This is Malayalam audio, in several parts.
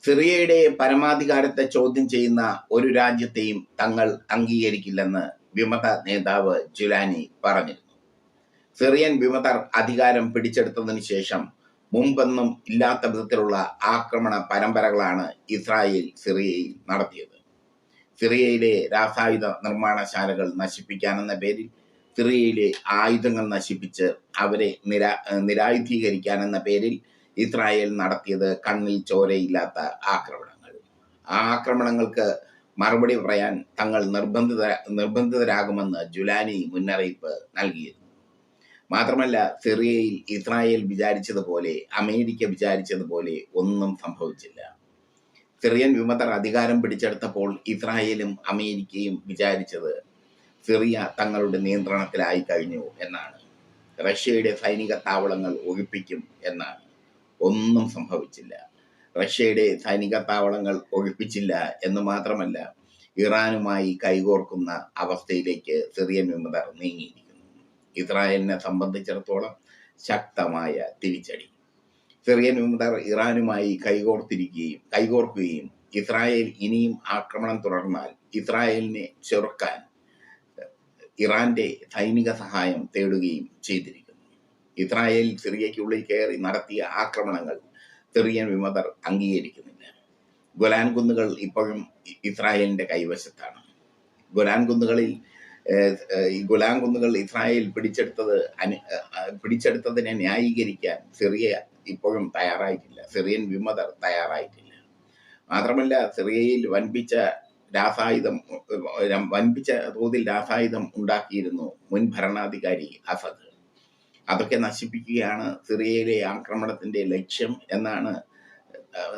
സിറിയയുടെ പരമാധികാരത്തെ ചോദ്യം ചെയ്യുന്ന ഒരു രാജ്യത്തെയും തങ്ങൾ അംഗീകരിക്കില്ലെന്ന് വിമത നേതാവ് ജുലാനി പറഞ്ഞിരുന്നു. സിറിയൻ വിമതർ അധികാരം പിടിച്ചെടുത്തതിനു ശേഷം മുമ്പൊന്നും ഇല്ലാത്ത വിധത്തിലുള്ള ആക്രമണ പരമ്പരകളാണ് ഇസ്രായേൽ സിറിയയിൽ നടത്തിയത്. സിറിയയിലെ രാസായുധ നിർമ്മാണശാലകൾ നശിപ്പിക്കാനെന്ന പേരിൽ, സിറിയയിലെ ആയുധങ്ങൾ നശിപ്പിച്ച് അവരെ നിരായുധീകരിക്കാനെന്ന പേരിൽ ഇസ്രായേൽ നടത്തിയത് കണ്ണിൽ ചോരയില്ലാത്ത ആക്രമണങ്ങൾ. ആ ആക്രമണങ്ങൾക്ക് മറുപടി പറയാൻ തങ്ങൾ നിർബന്ധിതരാകുമെന്ന് ജുലാനി മുന്നറിയിപ്പ് നൽകിയിരുന്നു. മാത്രമല്ല, സിറിയയിൽ ഇസ്രായേൽ വിചാരിച്ചതുപോലെ, അമേരിക്ക വിചാരിച്ചതുപോലെ ഒന്നും സംഭവിച്ചില്ല. സിറിയൻ വിമതർ അധികാരം പിടിച്ചെടുത്തപ്പോൾ ഇസ്രായേലും അമേരിക്കയും വിചാരിച്ചത് സിറിയ തങ്ങളുടെ നിയന്ത്രണത്തിലായി കഴിഞ്ഞു എന്നാണ്. റഷ്യയുടെ സൈനിക താവളങ്ങൾ ഒഴിപ്പിക്കും എന്നാണ്. ഒന്നും സംഭവിച്ചില്ല. റഷ്യയുടെ സൈനിക താവളങ്ങൾ ഒഴിപ്പിച്ചില്ല എന്ന് മാത്രമല്ല, ഇറാനുമായി കൈകോർക്കുന്ന അവസ്ഥയിലേക്ക് സിറിയൻ വിമതർ നീങ്ങിയിരിക്കുന്നു. ഇസ്രായേലിനെ സംബന്ധിച്ചിടത്തോളം ശക്തമായ തിരിച്ചടി. സിറിയൻ വിമതർ ഇറാനുമായി കൈകോർക്കുകയും ഇസ്രായേൽ ഇനിയും ആക്രമണം തുടർന്നാൽ ഇസ്രായേലിനെ ചെറുക്കാൻ ഇറാന്റെ സൈനിക സഹായം തേടുകയും ചെയ്തിരിക്കുന്നു. ഇസ്രായേൽ സിറിയയ്ക്കുള്ളിൽ കയറി നടത്തിയ ആക്രമണങ്ങൾ സിറിയൻ വിമതർ അംഗീകരിക്കുന്നില്ല. ഗൊലാൻ കുന്നുകൾ ഇപ്പോഴും ഇസ്രായേലിന്റെ കൈവശത്താണ്. ഗൊലാൻ കുന്നുകൾ ഇസ്രായേൽ പിടിച്ചെടുത്തതിനെ ന്യായീകരിക്കാൻ സിറിയ ഇപ്പോഴും തയ്യാറായിട്ടില്ല. സിറിയൻ വിമതർ തയ്യാറായിട്ടില്ല. മാത്രമല്ല, സിറിയയിൽ വൻപിച്ച തോതിൽ രാസായുധം ഉണ്ടാക്കിയിരുന്നു മുൻ ഭരണാധികാരി അസദ്. അതൊക്കെ നശിപ്പിക്കുകയാണ് സിറിയയിലെ ആക്രമണത്തിന്റെ ലക്ഷ്യം എന്നാണ്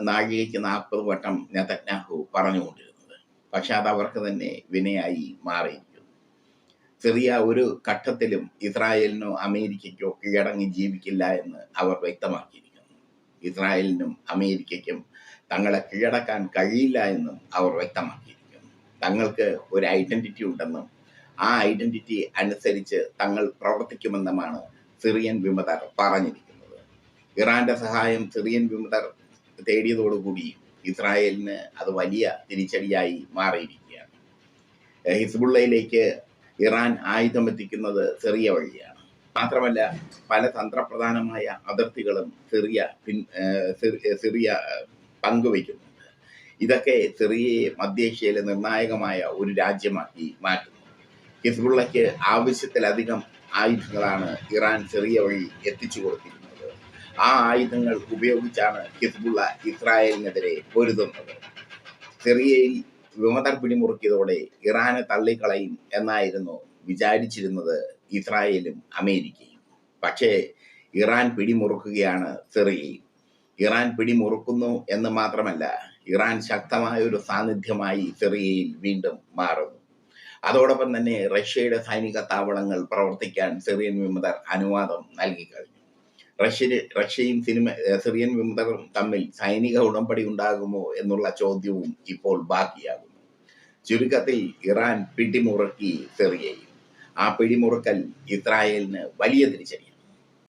നാഴികയ്ക്ക് 40 വട്ടം നെതന്യാഹു പറഞ്ഞുകൊണ്ടിരുന്നത്. പക്ഷെ അത് അവർക്ക് തന്നെ വിനയായി മാറിയിരിക്കുന്നു. സിറിയ ഒരു ഘട്ടത്തിലും ഇസ്രായേലിനോ അമേരിക്കയ്ക്കോ കീഴടങ്ങി ജീവിക്കില്ല എന്ന് അവർ വ്യക്തമാക്കിയിരിക്കുന്നു. ഇസ്രായേലിനും അമേരിക്കയ്ക്കും തങ്ങളെ കീഴടക്കാൻ കഴിയില്ല എന്നും അവർ വ്യക്തമാക്കിയിരിക്കുന്നു. തങ്ങൾക്ക് ഒരു ഐഡന്റിറ്റി ഉണ്ടെന്നും ആ ഐഡന്റിറ്റി അനുസരിച്ച് തങ്ങൾ പ്രവർത്തിക്കുമെന്നുമാണ് സിറിയൻ വിമതർ പറഞ്ഞിരിക്കുന്നത്. ഇറാന്റെ സഹായം സിറിയൻ വിമതർ തേടിയതോടുകൂടി ഇസ്രായേലിന് അത് വലിയ തിരിച്ചടിയായി മാറിയിരിക്കുകയാണ്. ഹിസ്ബുള്ളയിലേക്ക് ഇറാൻ ആയുധം എത്തിക്കുന്നത് സിറിയ വഴിയാണ്. മാത്രമല്ല, പല തന്ത്രപ്രധാനമായ അതിർത്തികളും സിറിയ പങ്കുവയ്ക്കുന്നുണ്ട്. ഇതൊക്കെ സിറിയയെ മധ്യേഷ്യയിലെ നിർണായകമായ ഒരു രാജ്യമാക്കി മാറ്റുന്നു. ഹിസ്ബുള്ളയ്ക്ക് ആവശ്യത്തിലധികം ആയുധങ്ങളാണ് ഇറാൻ സിറിയ വഴി എത്തിച്ചു കൊടുത്തിരുന്നത്. ആ ആയുധങ്ങൾ ഉപയോഗിച്ചാണ് ഹിസ്ബുള്ള ഇസ്രായേലിനെതിരെ പൊരുതുന്നത്. സിറിയയിൽ വിമതർ പിടിമുറുക്കിയതോടെ ഇറാനെ തള്ളിക്കളയും എന്നായിരുന്നു വിചാരിച്ചിരുന്നത് ഇസ്രായേലും അമേരിക്കയും. പക്ഷേ ഇറാൻ പിടിമുറുക്കുകയാണ് സിറിയയിൽ. ഇറാൻ പിടിമുറുക്കുന്നു എന്ന് മാത്രമല്ല, ഇറാൻ ശക്തമായ ഒരു സാന്നിധ്യമായി സിറിയയിൽ വീണ്ടും മാറുന്നു. അതോടൊപ്പം തന്നെ റഷ്യയുടെ സൈനിക താവളങ്ങൾ പ്രവർത്തിക്കാൻ സിറിയൻ വിമതർ അനുവാദം നൽകിക്കഴിഞ്ഞു. റഷ്യയും സിറിയൻ വിമതരും തമ്മിൽ സൈനിക ഉടമ്പടി ഉണ്ടാകുമോ എന്നുള്ള ചോദ്യവും ഇപ്പോൾ ബാക്കിയാകുന്നു. ചുരുക്കത്തിൽ, ഇറാൻ പിടിമുറുക്കി സിറിയയിൽ. ആ പിടിമുറുക്കൽ ഇസ്രായേലിന് വലിയ തിരിച്ചടിയാണ്.